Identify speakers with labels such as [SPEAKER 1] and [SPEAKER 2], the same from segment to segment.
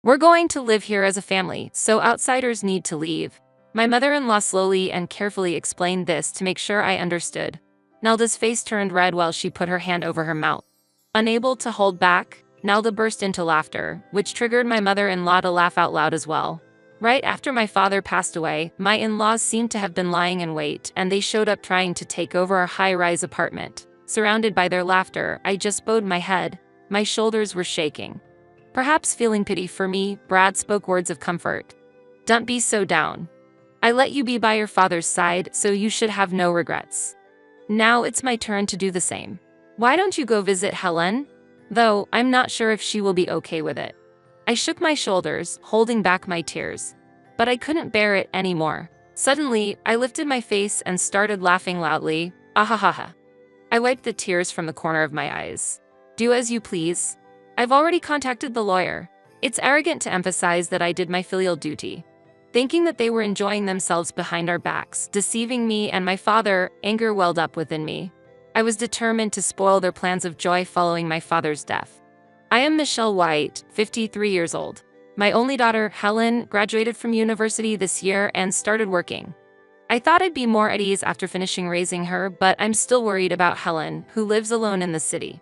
[SPEAKER 1] We're going to live here as a family, so outsiders need to leave. My mother-in-law slowly and carefully explained this to make sure I understood. Nelda's face turned red while she put her hand over her mouth. Unable to hold back, Nelda burst into laughter, which triggered my mother-in-law to laugh out loud as well. Right after my father passed away, my in-laws seemed to have been lying in wait, and they showed up trying to take over our high-rise apartment. Surrounded by their laughter, I just bowed my head. My shoulders were shaking. Perhaps feeling pity for me, Brad spoke words of comfort. Don't be so down. I let you be by your father's side, so you should have no regrets. Now it's my turn to do the same. Why don't you go visit Helen? Though, I'm not sure if she will be okay with it. I shook my shoulders, holding back my tears. But I couldn't bear it anymore. Suddenly, I lifted my face and started laughing loudly. Ahahaha. I wiped the tears from the corner of my eyes. Do as you please. I've already contacted the lawyer. It's arrogant to emphasize that I did my filial duty. Thinking that they were enjoying themselves behind our backs, deceiving me and my father, anger welled up within me. I was determined to spoil their plans of joy following my father's death. I am Michelle White, 53 years old. My only daughter, Helen, graduated from university this year and started working. I thought I'd be more at ease after finishing raising her, but I'm still worried about Helen, who lives alone in the city.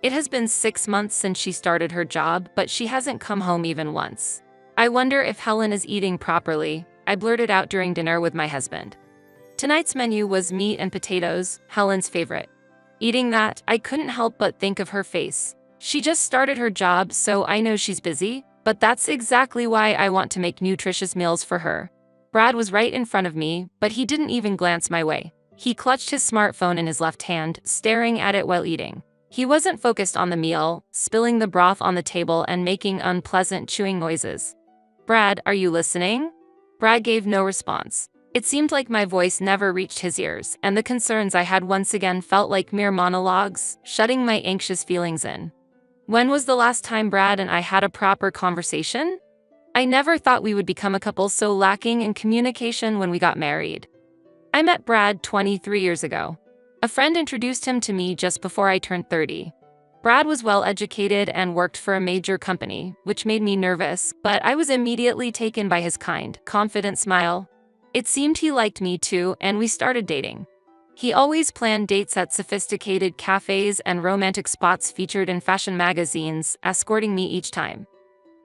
[SPEAKER 1] It has been 6 months since she started her job, but she hasn't come home even once. I wonder if Helen is eating properly, I blurted out during dinner with my husband. Tonight's menu was meat and potatoes, Helen's favorite. Eating that, I couldn't help but think of her face. She just started her job, so I know she's busy, but that's exactly why I want to make nutritious meals for her. Brad was right in front of me, but he didn't even glance my way. He clutched his smartphone in his left hand, staring at it while eating. He wasn't focused on the meal, spilling the broth on the table and making unpleasant chewing noises. Brad, are you listening? Brad gave no response. It seemed like my voice never reached his ears, and the concerns I had once again felt like mere monologues, shutting my anxious feelings in. When was the last time Brad and I had a proper conversation? I never thought we would become a couple so lacking in communication when we got married. I met Brad 23 years ago. A friend introduced him to me just before I turned 30. Brad was well-educated and worked for a major company, which made me nervous, but I was immediately taken by his kind, confident smile. It seemed he liked me too, and we started dating. He always planned dates at sophisticated cafes and romantic spots featured in fashion magazines, escorting me each time.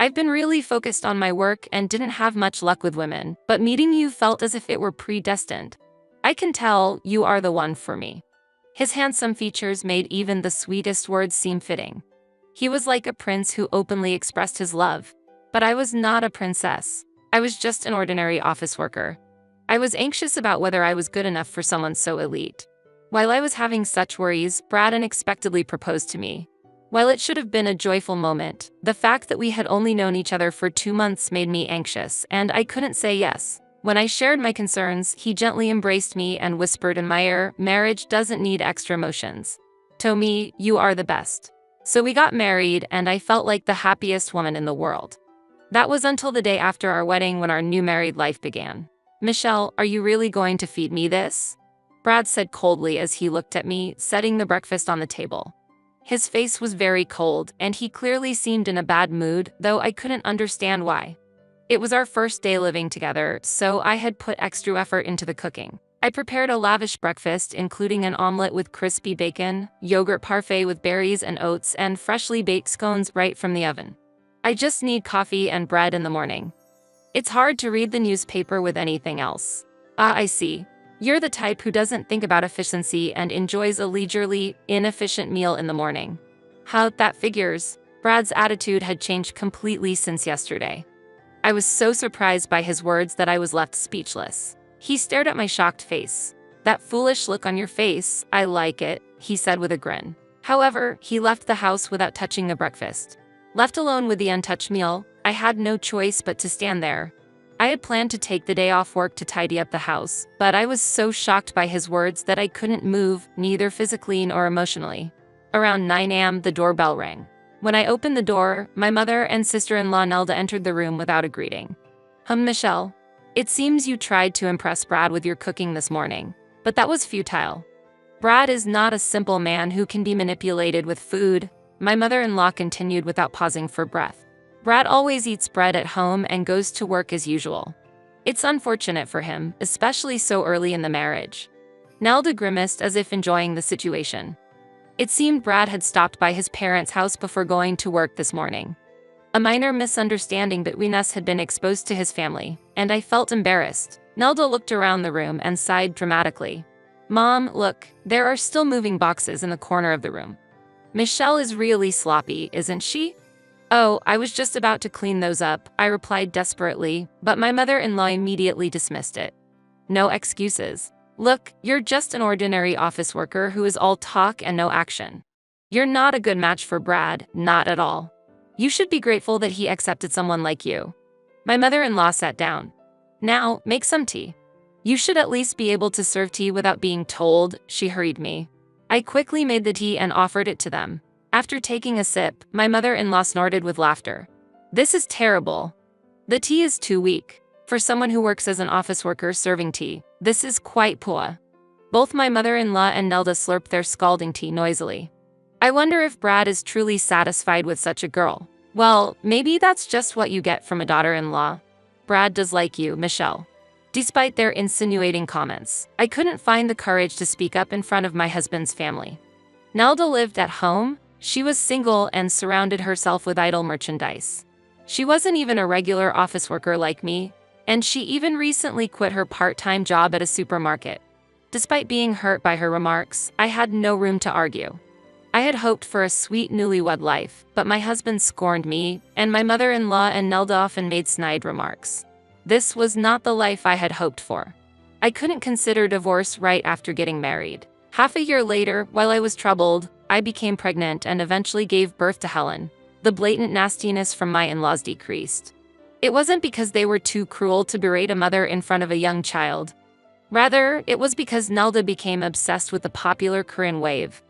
[SPEAKER 1] I've been really focused on my work and didn't have much luck with women, but meeting you felt as if it were predestined. I can tell you are the one for me. His handsome features made even the sweetest words seem fitting. He was like a prince who openly expressed his love. But I was not a princess. I was just an ordinary office worker. I was anxious about whether I was good enough for someone so elite. While I was having such worries, Brad unexpectedly proposed to me. While it should have been a joyful moment, the fact that we had only known each other for 2 months made me anxious, and I couldn't say yes. When I shared my concerns, he gently embraced me and whispered in my ear, "Marriage doesn't need extra emotions. To me, you are the best." So we got married, and I felt like the happiest woman in the world. That was until the day after our wedding when our new married life began. "Michelle, are you really going to feed me this?" Brad said coldly as he looked at me, setting the breakfast on the table. His face was very cold, and he clearly seemed in a bad mood, though I couldn't understand why. It was our first day living together, so I had put extra effort into the cooking. I prepared a lavish breakfast, including an omelet with crispy bacon, yogurt parfait with berries and oats, and freshly baked scones right from the oven. I just need coffee and bread in the morning. It's hard to read the newspaper with anything else. Ah, I see. You're the type who doesn't think about efficiency and enjoys a leisurely, inefficient meal in the morning. How that figures. Brad's attitude had changed completely since yesterday. I was so surprised by his words that I was left speechless. He stared at my shocked face. "That foolish look on your face, I like it," he said with a grin. However, he left the house without touching the breakfast. Left alone with the untouched meal, I had no choice but to stand there. I had planned to take the day off work to tidy up the house, but I was so shocked by his words that I couldn't move, neither physically nor emotionally. Around 9 a.m., the doorbell rang. When I opened the door, my mother and sister-in-law Nelda entered the room without a greeting. Michelle, it seems you tried to impress Brad with your cooking this morning, but that was futile. Brad is not a simple man who can be manipulated with food," my mother-in-law continued without pausing for breath. Brad always eats bread at home and goes to work as usual. It's unfortunate for him, especially so early in the marriage. Nelda grimaced as if enjoying the situation. It seemed Brad had stopped by his parents' house before going to work this morning. A minor misunderstanding between us had been exposed to his family, and I felt embarrassed. Nelda looked around the room and sighed dramatically. Mom, look, there are still moving boxes in the corner of the room. Michelle is really sloppy, isn't she? Oh, I was just about to clean those up, I replied desperately, but my mother-in-law immediately dismissed it. No excuses. Look, you're just an ordinary office worker who is all talk and no action. You're not a good match for Brad, not at all. You should be grateful that he accepted someone like you. My mother-in-law sat down. Now, make some tea. You should at least be able to serve tea without being told, she hurried me. I quickly made the tea and offered it to them. After taking a sip, my mother-in-law snorted with laughter. This is terrible. The tea is too weak. For someone who works as an office worker serving tea, this is quite poor. Both my mother-in-law and Nelda slurped their scalding tea noisily. I wonder if Brad is truly satisfied with such a girl. Well, maybe that's just what you get from a daughter-in-law. Brad does like you, Michelle. Despite their insinuating comments, I couldn't find the courage to speak up in front of my husband's family. Nelda lived at home. She was single and surrounded herself with idle merchandise. She wasn't even a regular office worker like me, and she even recently quit her part-time job at a supermarket. Despite being hurt by her remarks, I had no room to argue. I had hoped for a sweet newlywed life, but my husband scorned me, and my mother-in-law and Nelda often made snide remarks. This was not the life I had hoped for. I couldn't consider divorce right after getting married. Half a year later, while I was troubled, I became pregnant and eventually gave birth to Helen. The blatant nastiness from my in-laws decreased. It wasn't because they were too cruel to berate a mother in front of a young child. Rather, it was because Nelda became obsessed with the popular Korean wave.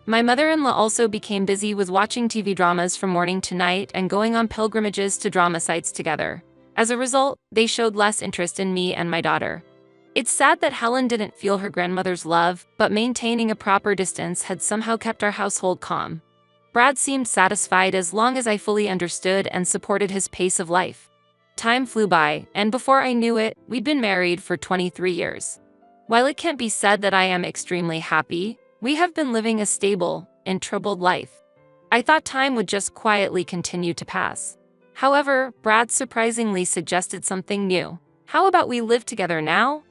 [SPEAKER 1] My mother-in-law also became busy with watching TV dramas from morning to night and going on pilgrimages to drama sites together. As a result, they showed less interest in me and my daughter. It's sad that Helen didn't feel her grandmother's love, but maintaining a proper distance had somehow kept our household calm. Brad seemed satisfied as long as I fully understood and supported his pace of life. Time flew by, and before I knew it, we'd been married for 23 years. While it can't be said that I am extremely happy, we have been living a stable, untroubled life. I thought time would just quietly continue to pass. However, Brad surprisingly suggested something new. How about we live together now?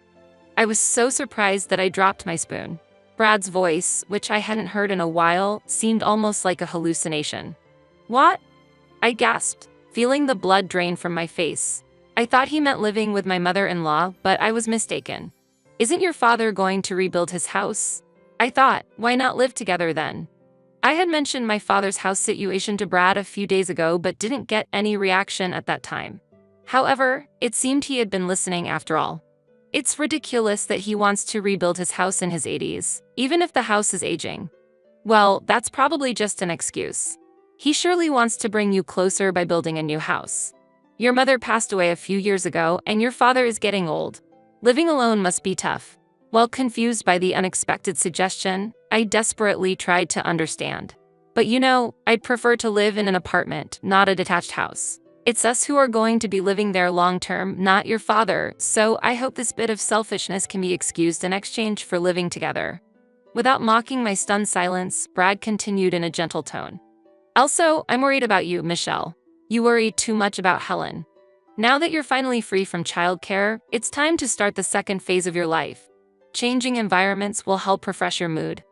[SPEAKER 1] I was so surprised that I dropped my spoon. Brad's voice, which I hadn't heard in a while, seemed almost like a hallucination. What? I gasped, feeling the blood drain from my face. I thought he meant living with my mother-in-law, but I was mistaken. Isn't your father going to rebuild his house? I thought, why not live together then? I had mentioned my father's house situation to Brad a few days ago but didn't get any reaction at that time. However, it seemed he had been listening after all. It's ridiculous that he wants to rebuild his house in his 80s, even if the house is aging. Well, that's probably just an excuse. He surely wants to bring you closer by building a new house. Your mother passed away a few years ago and your father is getting old. Living alone must be tough. While confused by the unexpected suggestion, I desperately tried to understand. But you know, I'd prefer to live in an apartment, not a detached house. It's us who are going to be living there long-term, not your father, so I hope this bit of selfishness can be excused in exchange for living together. Without mocking my stunned silence, Brad continued in a gentle tone. Also, I'm worried about you, Michelle. You worry too much about Helen. Now that you're finally free from childcare, it's time to start the second phase of your life. Changing environments will help refresh your mood.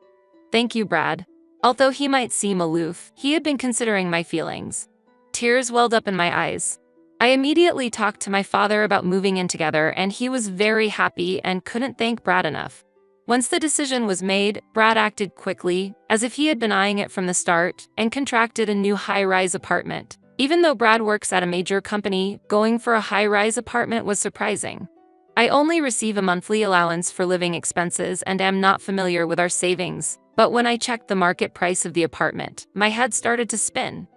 [SPEAKER 1] Thank you, Brad. Although he might seem aloof, he had been considering my feelings. Tears welled up in my eyes. I immediately talked to my father about moving in together and he was very happy and couldn't thank Brad enough. Once the decision was made, Brad acted quickly, as if he had been eyeing it from the start, and contracted a new high-rise apartment. Even though Brad works at a major company, going for a high-rise apartment was surprising. I only receive a monthly allowance for living expenses and am not familiar with our savings, but when I checked the market price of the apartment, my head started to spin.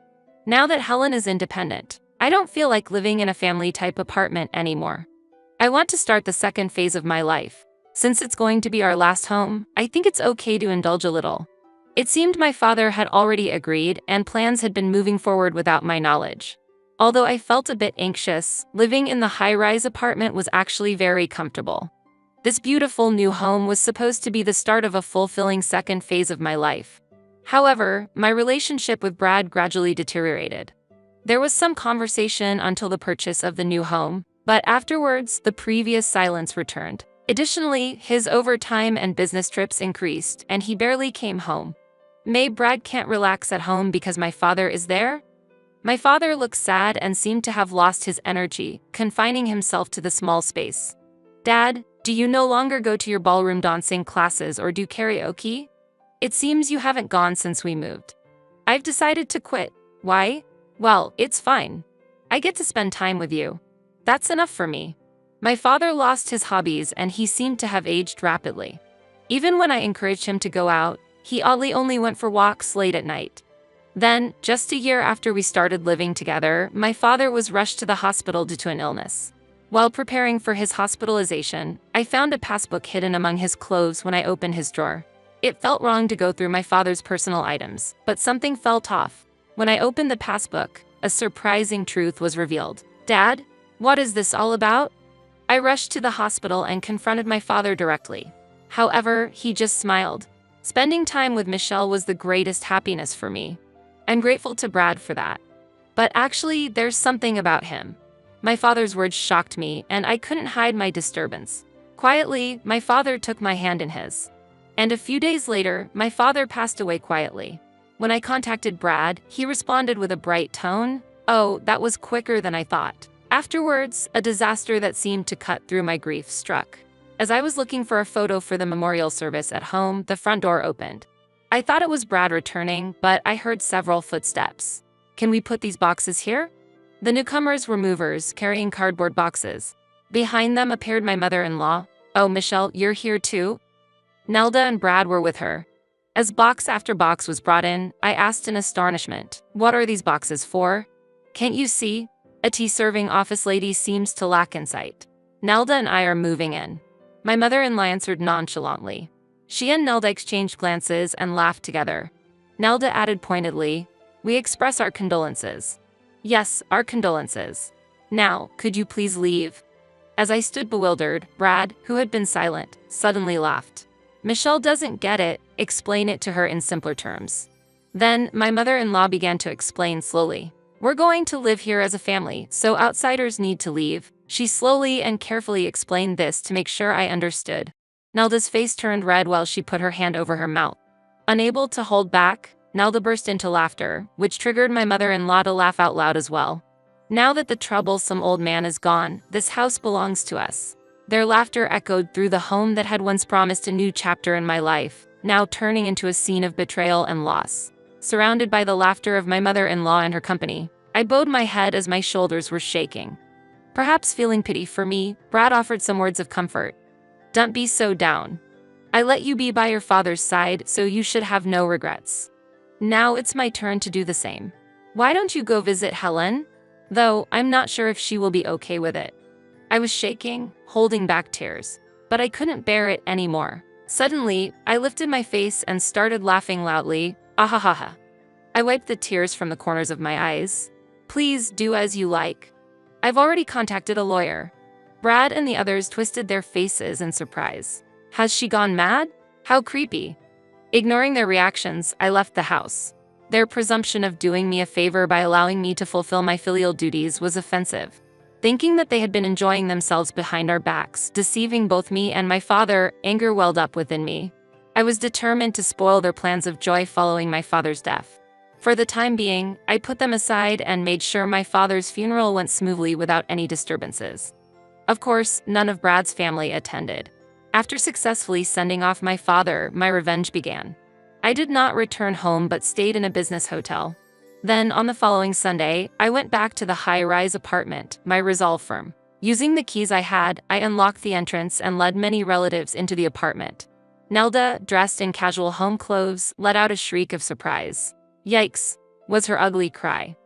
[SPEAKER 1] Now that Helen is independent, I don't feel like living in a family-type apartment anymore. I want to start the second phase of my life. Since it's going to be our last home, I think it's okay to indulge a little. It seemed my father had already agreed and plans had been moving forward without my knowledge. Although I felt a bit anxious, living in the high-rise apartment was actually very comfortable. This beautiful new home was supposed to be the start of a fulfilling second phase of my life. However, my relationship with Brad gradually deteriorated. There was some conversation until the purchase of the new home, but afterwards, the previous silence returned. Additionally, his overtime and business trips increased, and he barely came home. Brad can't relax at home because my father is there? My father looked sad and seemed to have lost his energy, confining himself to the small space. Dad, do you no longer go to your ballroom dancing classes or do karaoke? It seems you haven't gone since we moved. I've decided to quit. Why? Well, it's fine. I get to spend time with you. That's enough for me. My father lost his hobbies and he seemed to have aged rapidly. Even when I encouraged him to go out, he oddly only went for walks late at night. Then, just a year after we started living together, my father was rushed to the hospital due to an illness. While preparing for his hospitalization, I found a passbook hidden among his clothes when I opened his drawer. It felt wrong to go through my father's personal items, but something felt off. When I opened the passbook, a surprising truth was revealed. Dad, what is this all about? I rushed to the hospital and confronted my father directly. However, he just smiled. Spending time with Michelle was the greatest happiness for me. I'm grateful to Brad for that. But actually, there's something about him. My father's words shocked me, and I couldn't hide my disturbance. Quietly, my father took my hand in his. And a few days later, my father passed away quietly. When I contacted Brad, he responded with a bright tone. Oh, that was quicker than I thought. Afterwards, a disaster that seemed to cut through my grief struck. As I was looking for a photo for the memorial service at home, the front door opened. I thought it was Brad returning, but I heard several footsteps. Can we put these boxes here? The newcomers were movers, carrying cardboard boxes. Behind them appeared my mother-in-law. Oh, Michelle, you're here too? Nelda and Brad were with her. As box after box was brought in, I asked in astonishment, what are these boxes for? Can't you see? A tea-serving office lady seems to lack insight. Nelda and I are moving in. My mother-in-law answered nonchalantly. She and Nelda exchanged glances and laughed together. Nelda added pointedly, we express our condolences. Yes, our condolences. Now, could you please leave? As I stood bewildered, Brad, who had been silent, suddenly laughed. Michelle doesn't get it, explain it to her in simpler terms. Then, my mother-in-law began to explain slowly. We're going to live here as a family, so outsiders need to leave. She slowly and carefully explained this to make sure I understood. Nelda's face turned red while she put her hand over her mouth. Unable to hold back, Nelda burst into laughter, which triggered my mother-in-law to laugh out loud as well. Now that the troublesome old man is gone, this house belongs to us. Their laughter echoed through the home that had once promised a new chapter in my life, now turning into a scene of betrayal and loss. Surrounded by the laughter of my mother-in-law and her company, I bowed my head as my shoulders were shaking. Perhaps feeling pity for me, Brad offered some words of comfort. Don't be so down. I let you be by your father's side, so you should have no regrets. Now it's my turn to do the same. Why don't you go visit Helen? Though, I'm not sure if she will be okay with it. I was shaking, holding back tears, but I couldn't bear it anymore. Suddenly, I lifted my face and started laughing loudly. Ahahaha. I wiped the tears from the corners of my eyes. Please do as you like. I've already contacted a lawyer. Brad and the others twisted their faces in surprise. Has she gone mad? How creepy. Ignoring their reactions, I left the house. Their presumption of doing me a favor by allowing me to fulfill my filial duties was offensive. Thinking that they had been enjoying themselves behind our backs, deceiving both me and my father, anger welled up within me. I was determined to spoil their plans of joy following my father's death. For the time being, I put them aside and made sure my father's funeral went smoothly without any disturbances. Of course, none of Brad's family attended. After successfully sending off my father, my revenge began. I did not return home but stayed in a business hotel. Then, on the following Sunday, I went back to the high-rise apartment, my resolve firm. Using the keys I had, I unlocked the entrance and led many relatives into the apartment. Nelda, dressed in casual home clothes, let out a shriek of surprise. Yikes, was her ugly cry.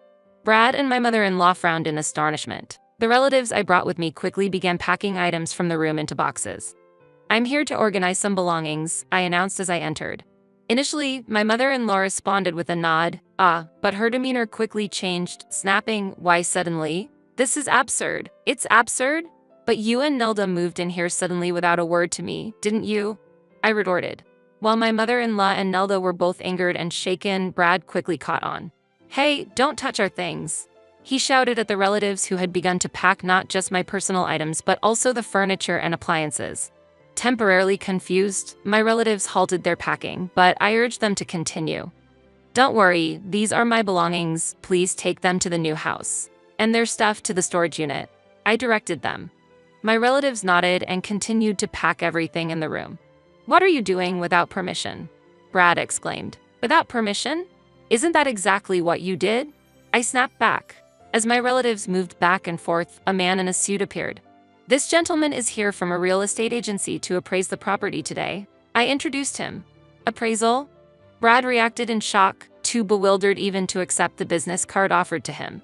[SPEAKER 1] Brad and my mother-in-law frowned in astonishment. The relatives I brought with me quickly began packing items from the room into boxes. I'm here to organize some belongings, I announced as I entered. Initially, my mother-in-law responded with a nod. But her demeanor quickly changed, snapping, "Why suddenly? This is absurd. It's absurd? But you and Nelda moved in here suddenly without a word to me, didn't you?" I retorted. While my mother-in-law and Nelda were both angered and shaken, Brad quickly caught on. "Hey, don't touch our things," he shouted at the relatives who had begun to pack not just my personal items but also the furniture and appliances. Temporarily confused, my relatives halted their packing, but I urged them to continue. "Don't worry, these are my belongings, please take them to the new house. And their stuff to the storage unit," I directed them. My relatives nodded and continued to pack everything in the room. "What are you doing without permission?" Brad exclaimed. "Without permission? Isn't that exactly what you did?" I snapped back. As my relatives moved back and forth, a man in a suit appeared. "This gentleman is here from a real estate agency to appraise the property today." I introduced him. "Appraisal?" Brad reacted in shock, too bewildered even to accept the business card offered to him.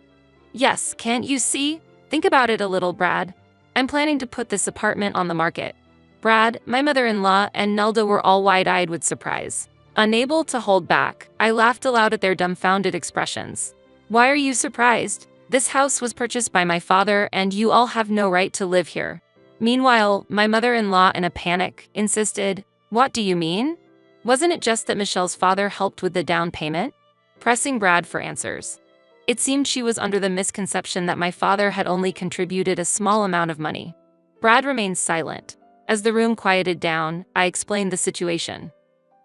[SPEAKER 1] "Yes, can't you see? Think about it a little, Brad. I'm planning to put this apartment on the market." Brad, my mother-in-law, and Nelda were all wide-eyed with surprise. Unable to hold back, I laughed aloud at their dumbfounded expressions. "Why are you surprised? This house was purchased by my father and you all have no right to live here." Meanwhile, my mother-in-law, in a panic, insisted, "What do you mean? Wasn't it just that Michelle's father helped with the down payment?" Pressing Brad for answers. It seemed she was under the misconception that my father had only contributed a small amount of money. Brad remained silent. As the room quieted down, I explained the situation.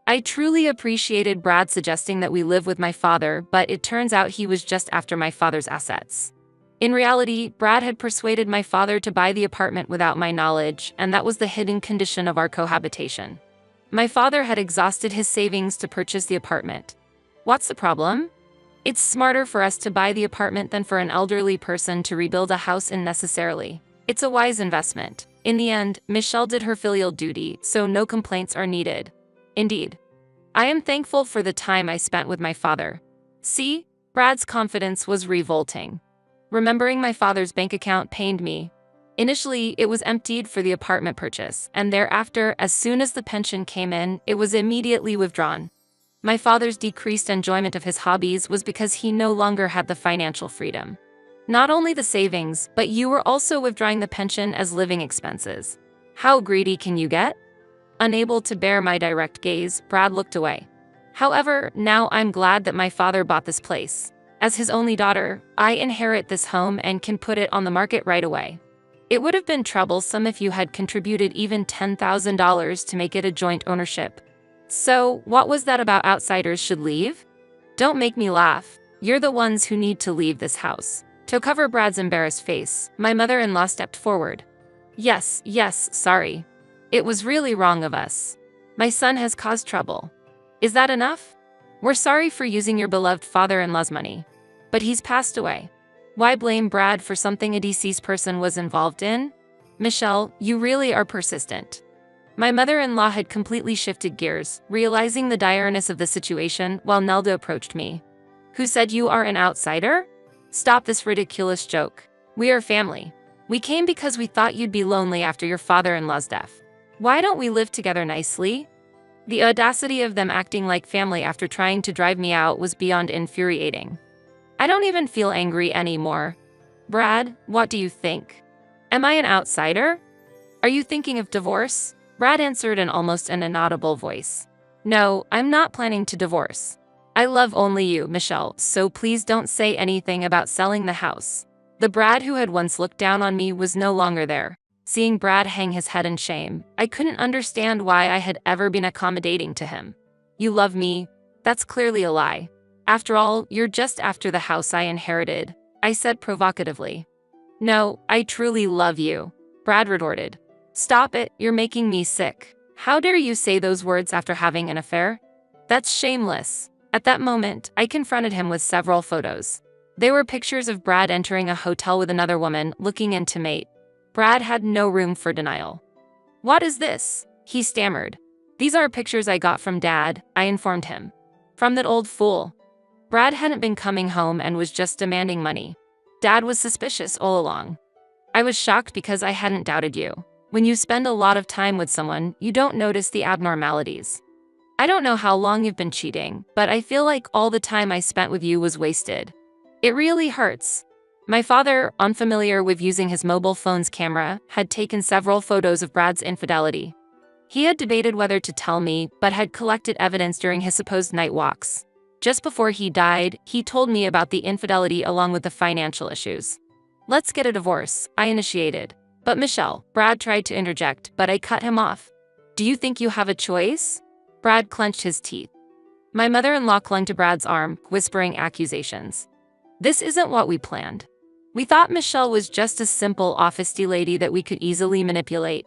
[SPEAKER 1] I truly appreciated Brad suggesting that we live with my father, but it turns out he was just after my father's assets. In reality, Brad had persuaded my father to buy the apartment without my knowledge, and that was the hidden condition of our cohabitation. My father had exhausted his savings to purchase the apartment. What's the problem? It's smarter for us to buy the apartment than for an elderly person to rebuild a house unnecessarily. It's a wise investment. In the end, Michelle did her filial duty, so no complaints are needed. Indeed. I am thankful for the time I spent with my father. See? Brad's confidence was revolting. Remembering my father's bank account pained me. Initially, it was emptied for the apartment purchase, and thereafter, as soon as the pension came in, it was immediately withdrawn. My father's decreased enjoyment of his hobbies was because he no longer had the financial freedom. Not only the savings, but you were also withdrawing the pension as living expenses. How greedy can you get? Unable to bear my direct gaze, Brad looked away. However, now I'm glad that my father bought this place. As his only daughter, I inherit this home and can put it on the market right away. It would have been troublesome if you had contributed even $10,000 to make it a joint ownership. So, what was that about outsiders should leave? Don't make me laugh. You're the ones who need to leave this house. To cover Brad's embarrassed face, my mother-in-law stepped forward. Yes, sorry. It was really wrong of us. My son has caused trouble. Is that enough? We're sorry for using your beloved father-in-law's money. But he's passed away. Why blame Brad for something a deceased person was involved in? Michelle, you really are persistent. My mother-in-law had completely shifted gears, realizing the direness of the situation while Nelda approached me. Who said you are an outsider? Stop this ridiculous joke. We are family. We came because we thought you'd be lonely after your father-in-law's death. Why don't we live together nicely? The audacity of them acting like family after trying to drive me out was beyond infuriating. I don't even feel angry anymore. Brad, what do you think? Am I an outsider? Are you thinking of divorce? Brad answered in almost an inaudible voice. No, I'm not planning to divorce. I love only you, Michelle, so please don't say anything about selling the house. The Brad who had once looked down on me was no longer there. Seeing Brad hang his head in shame, I couldn't understand why I had ever been accommodating to him. You love me? That's clearly a lie. After all, you're just after the house I inherited, I said provocatively. No, I truly love you, Brad retorted. Stop it, you're making me sick. How dare you say those words after having an affair? That's shameless. At that moment, I confronted him with several photos. They were pictures of Brad entering a hotel with another woman, looking intimate. Brad had no room for denial. What is this? He stammered. These are pictures I got from Dad, I informed him. From that old fool. Brad hadn't been coming home and was just demanding money. Dad was suspicious all along. I was shocked because I hadn't doubted you. When you spend a lot of time with someone, you don't notice the abnormalities. I don't know how long you've been cheating, but I feel like all the time I spent with you was wasted. It really hurts. My father, unfamiliar with using his mobile phone's camera, had taken several photos of Brad's infidelity. He had debated whether to tell me, but had collected evidence during his supposed night walks. Just before he died, he told me about the infidelity along with the financial issues. "Let's get a divorce," I initiated. "But Michelle," Brad tried to interject, but I cut him off. "Do you think you have a choice?" Brad clenched his teeth. My mother-in-law clung to Brad's arm, whispering accusations. "This isn't what we planned. We thought Michelle was just a simple office lady that we could easily manipulate."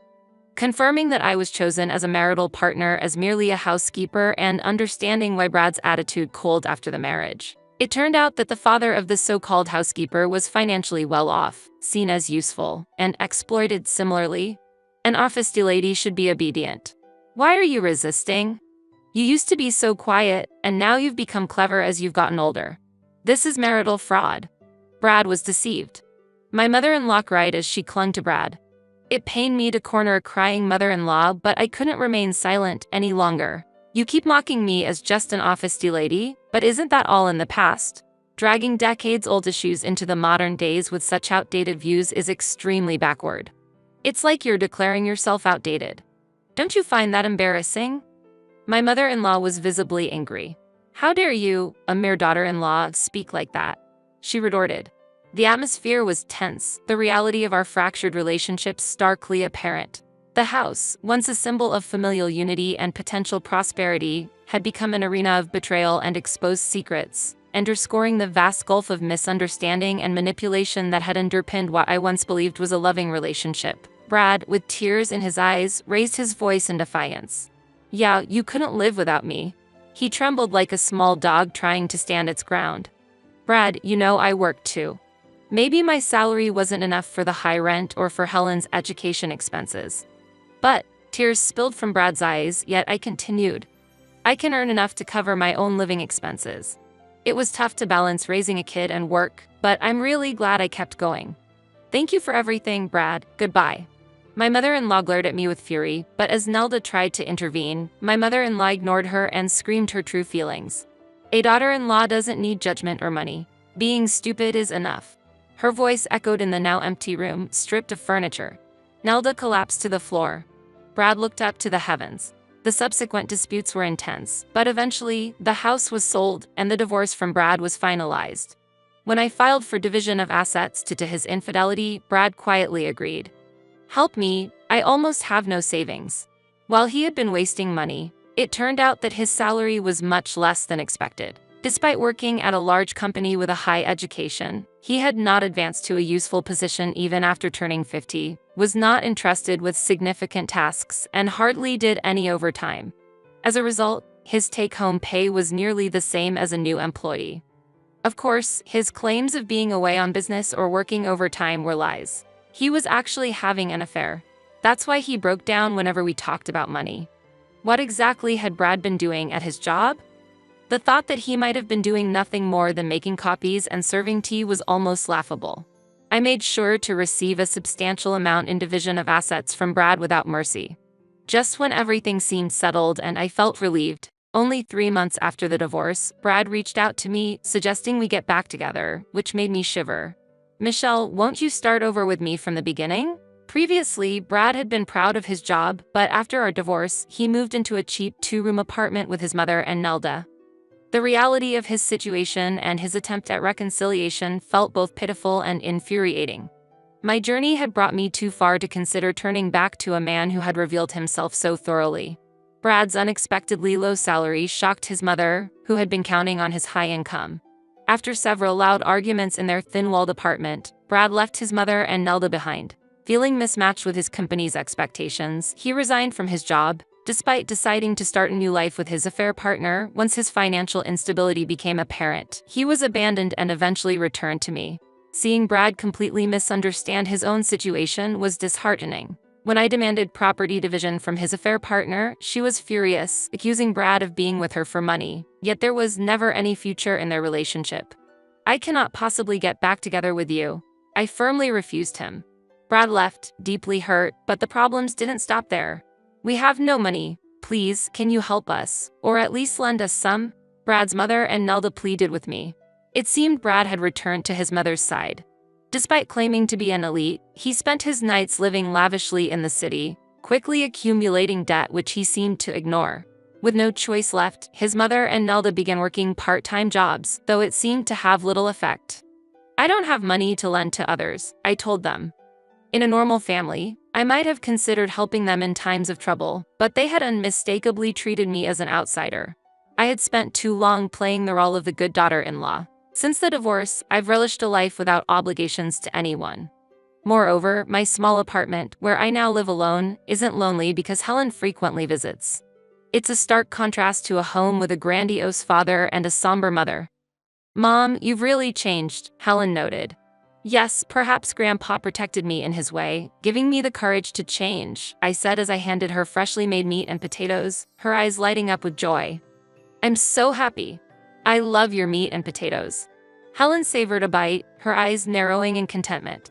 [SPEAKER 1] Confirming that I was chosen as a marital partner as merely a housekeeper and understanding why Brad's attitude cooled after the marriage. It turned out that the father of the so-called housekeeper was financially well off, seen as useful, and exploited similarly. An office lady should be obedient. "Why are you resisting? You used to be so quiet, and now you've become clever as you've gotten older. This is marital fraud." Brad was deceived. My mother-in-law cried as she clung to Brad. It pained me to corner a crying mother-in-law, but I couldn't remain silent any longer. "You keep mocking me as just an office lady, but isn't that all in the past? Dragging decades-old issues into the modern days with such outdated views is extremely backward. It's like you're declaring yourself outdated. Don't you find that embarrassing?" My mother-in-law was visibly angry. "How dare you, a mere daughter-in-law, speak like that?" she retorted. The atmosphere was tense, the reality of our fractured relationships starkly apparent. The house, once a symbol of familial unity and potential prosperity, had become an arena of betrayal and exposed secrets, underscoring the vast gulf of misunderstanding and manipulation that had underpinned what I once believed was a loving relationship. Brad, with tears in his eyes, raised his voice in defiance. "Yeah, you couldn't live without me." He trembled like a small dog trying to stand its ground. "Brad, you know I worked too. Maybe my salary wasn't enough for the high rent or for Helen's education expenses. But," tears spilled from Brad's eyes, yet I continued, "I can earn enough to cover my own living expenses. It was tough to balance raising a kid and work, but I'm really glad I kept going. Thank you for everything, Brad. Goodbye." My mother-in-law glared at me with fury, but as Nelda tried to intervene, my mother-in-law ignored her and screamed her true feelings. "A daughter-in-law doesn't need judgment or money. Being stupid is enough." Her voice echoed in the now empty room, stripped of furniture. Nelda collapsed to the floor. Brad looked up to the heavens. The subsequent disputes were intense, but eventually, the house was sold and the divorce from Brad was finalized. When I filed for division of assets due to his infidelity, Brad quietly agreed. "Help me, I almost have no savings." While he had been wasting money, it turned out that his salary was much less than expected. Despite working at a large company with a high education, he had not advanced to a useful position even after turning 50, was not entrusted with significant tasks, and hardly did any overtime. As a result, his take-home pay was nearly the same as a new employee. Of course, his claims of being away on business or working overtime were lies. He was actually having an affair. That's why he broke down whenever we talked about money. What exactly had Brad been doing at his job? The thought that he might have been doing nothing more than making copies and serving tea was almost laughable. I made sure to receive a substantial amount in division of assets from Brad without mercy. Just when everything seemed settled and I felt relieved, only 3 months after the divorce, Brad reached out to me, suggesting we get back together, which made me shiver. "Michelle, won't you start over with me from the beginning?" Previously, Brad had been proud of his job, but after our divorce, he moved into a cheap 2-room apartment with his mother and Nelda. The reality of his situation and his attempt at reconciliation felt both pitiful and infuriating. My journey had brought me too far to consider turning back to a man who had revealed himself so thoroughly. Brad's unexpectedly low salary shocked his mother, who had been counting on his high income. After several loud arguments in their thin-walled apartment, Brad left his mother and Nelda behind. Feeling mismatched with his company's expectations, he resigned from his job, despite deciding to start a new life with his affair partner. Once his financial instability became apparent, he was abandoned and eventually returned to me. Seeing Brad completely misunderstand his own situation was disheartening. When I demanded property division from his affair partner, she was furious, accusing Brad of being with her for money, yet there was never any future in their relationship. "I cannot possibly get back together with you." I firmly refused him. Brad left, deeply hurt, but the problems didn't stop there. "We have no money. Please, can you help us? Or at least lend us some? Brad's mother and Nelda pleaded with me. It seemed Brad had returned to his mother's side. Despite claiming to be an elite, he spent his nights living lavishly in the city, quickly accumulating debt which he seemed to ignore. With no choice left, his mother and Nelda began working part-time jobs, though it seemed to have little effect. I don't have money to lend to others, I told them. In a normal family, I might have considered helping them in times of trouble, but they had unmistakably treated me as an outsider. I had spent too long playing the role of the good daughter-in-law. Since the divorce, I've relished a life without obligations to anyone. Moreover, my small apartment, where I now live alone, isn't lonely because Helen frequently visits. It's a stark contrast to a home with a grandiose father and a somber mother. Mom, you've really changed, Helen noted. Yes, perhaps Grandpa protected me in his way, giving me the courage to change, I said as I handed her freshly made meat and potatoes, her eyes lighting up with joy. I'm so happy. I love your meat and potatoes. Helen savored a bite, her eyes narrowing in contentment.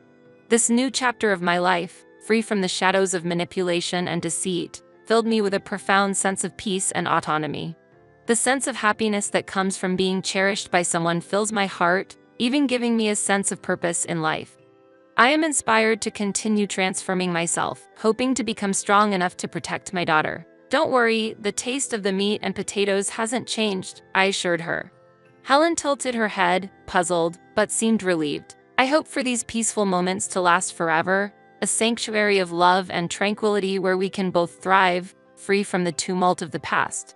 [SPEAKER 1] This new chapter of my life, free from the shadows of manipulation and deceit, filled me with a profound sense of peace and autonomy. The sense of happiness that comes from being cherished by someone fills my heart, even giving me a sense of purpose in life. I am inspired to continue transforming myself, hoping to become strong enough to protect my daughter. Don't worry, the taste of the meat and potatoes hasn't changed, I assured her. Helen tilted her head, puzzled, but seemed relieved. I hope for these peaceful moments to last forever, a sanctuary of love and tranquility where we can both thrive, free from the tumult of the past.